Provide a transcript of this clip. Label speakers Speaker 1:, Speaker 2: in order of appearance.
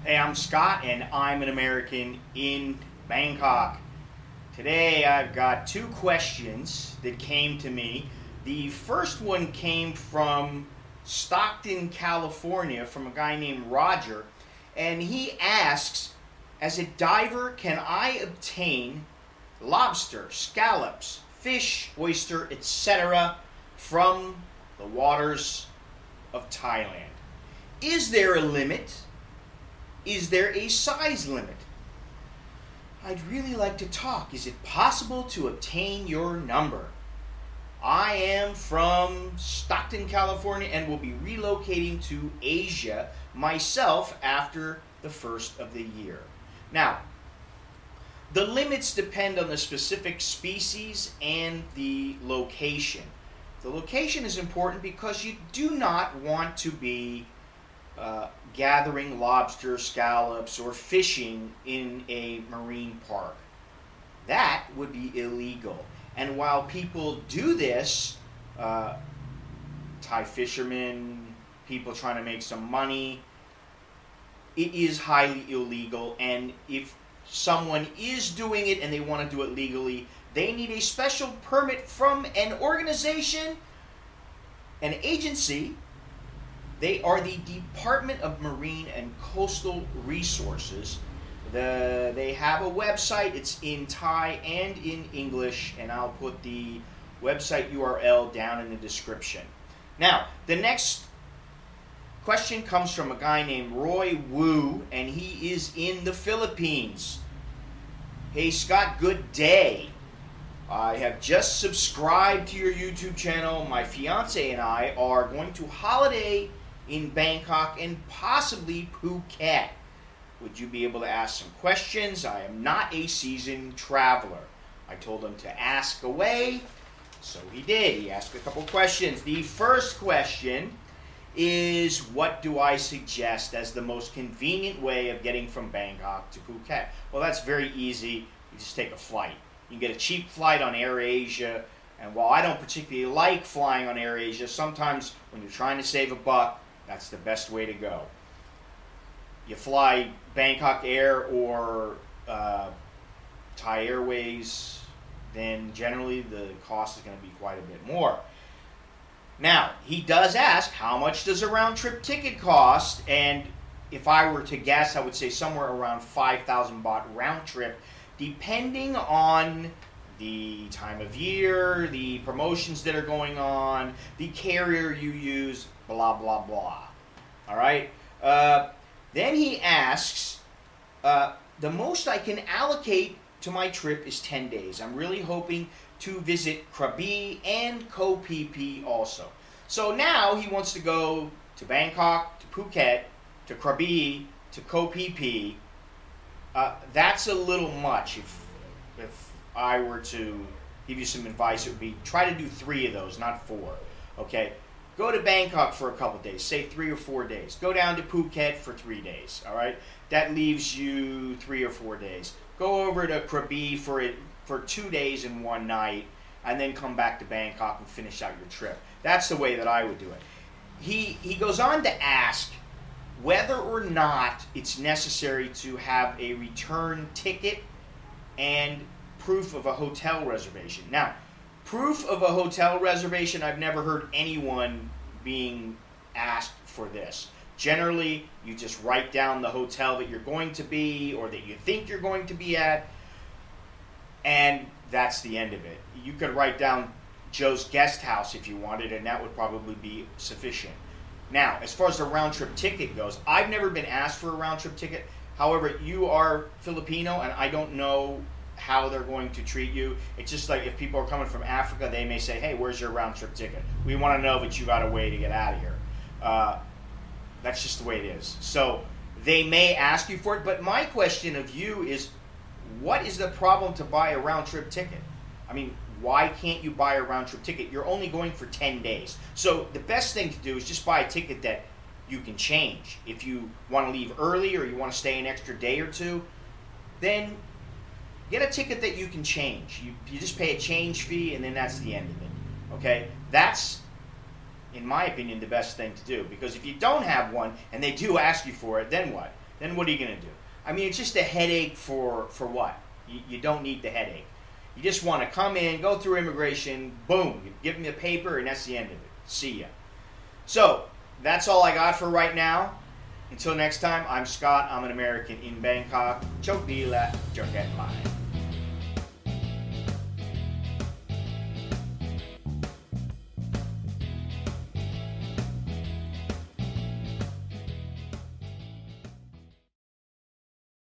Speaker 1: Hey, I'm Scott, and I'm an American in Bangkok. Today I've got two questions that came to me. The first one came from Stockton, California, from a guy named Roger, and he asks, as a diver, can I obtain lobster, scallops, fish, oyster, etc. from the waters of Thailand? Is there a limit? Is there a size limit? I'd really like to talk. Is it possible to obtain your number? I am from Stockton, California, and will be relocating to Asia myself after the first of the year. Now, the limits depend on the specific species and the location. The location is important because you do not want to be gathering lobster, scallops, or fishing in a marine park. That would be illegal. And while people do this, Thai fishermen, people trying to make some money, it is highly illegal. And if someone is doing it and they want to do it legally, they need a special permit from an organization, an agency. They are the Department of Marine and Coastal Resources. They have a website. It's in Thai and in English, and I'll put the website URL down in the description. Now, the next question comes from a guy named Roy Wu, and he is in the Philippines. Hey Scott, good day. I have just subscribed to your YouTube channel. My fiance and I are going to holiday in Bangkok and possibly Phuket. Would you be able to ask some questions? I am not a seasoned traveler. I told him to ask away, so he did. He asked a couple questions. The first question is, what do I suggest as the most convenient way of getting from Bangkok to Phuket? Well, that's very easy. You just take a flight. You can get a cheap flight on AirAsia, and while I don't particularly like flying on AirAsia, sometimes when you're trying to save a buck, that's the best way to go. You fly Bangkok Air or Thai Airways, then generally the cost is going to be quite a bit more. Now, he does ask, how much does a round-trip ticket cost? And if I were to guess, I would say somewhere around 5,000 baht round-trip, depending on the time of year, the promotions that are going on, the carrier you use, blah, blah, blah. All right? Then he asks, the most I can allocate to my trip is 10 days. I'm really hoping to visit Krabi and Koh Phi Phi also. So now he wants to go to Bangkok, to Phuket, to Krabi, to Koh Phi Phi. That's a little much. If I were to give you some advice, it would be try to do 3 of those, not 4. Okay? Go to Bangkok for a couple days, say 3 or 4 days. Go down to Phuket for 3 days, all right? That leaves you 3 or 4 days. Go over to Krabi for 2 days and 1 night, and then come back to Bangkok and finish out your trip. That's the way that I would do it. He goes on to ask whether or not it's necessary to have a return ticket and proof of a hotel reservation. Now, proof of a hotel reservation, I've never heard anyone being asked for this. Generally, you just write down the hotel that you're going to be or that you think you're going to be at, and that's the end of it. You could write down Joe's guest house if you wanted, and that would probably be sufficient. Now, as far as the round-trip ticket goes, I've never been asked for a round-trip ticket. However, you are Filipino, and I don't know how they're going to treat you. It's just like if people are coming from Africa, they may say, hey, where's your round-trip ticket? We want to know that you got a way to get out of here. That's just the way it is. So they may ask you for it, but my question of you is, what is the problem to buy a round-trip ticket? I mean, why can't you buy a round-trip ticket? You're only going for 10 days. So the best thing to do is just buy a ticket that you can change. If you want to leave early or you want to stay an extra day or two, then get a ticket that you can change. You just pay a change fee, and then that's the end of it. Okay? That's in my opinion, the best thing to do. Because if you don't have one and they do ask you for it, then what? then what are you going to do? I mean, it's just a headache for what? You don't need the headache. You just want to come in, go through immigration, boom, you give them the paper, and that's the end of it. See ya. So, that's all I got for right now. Until next time, I'm Scott. I'm an American in Bangkok. Chok Dila, Joket Live.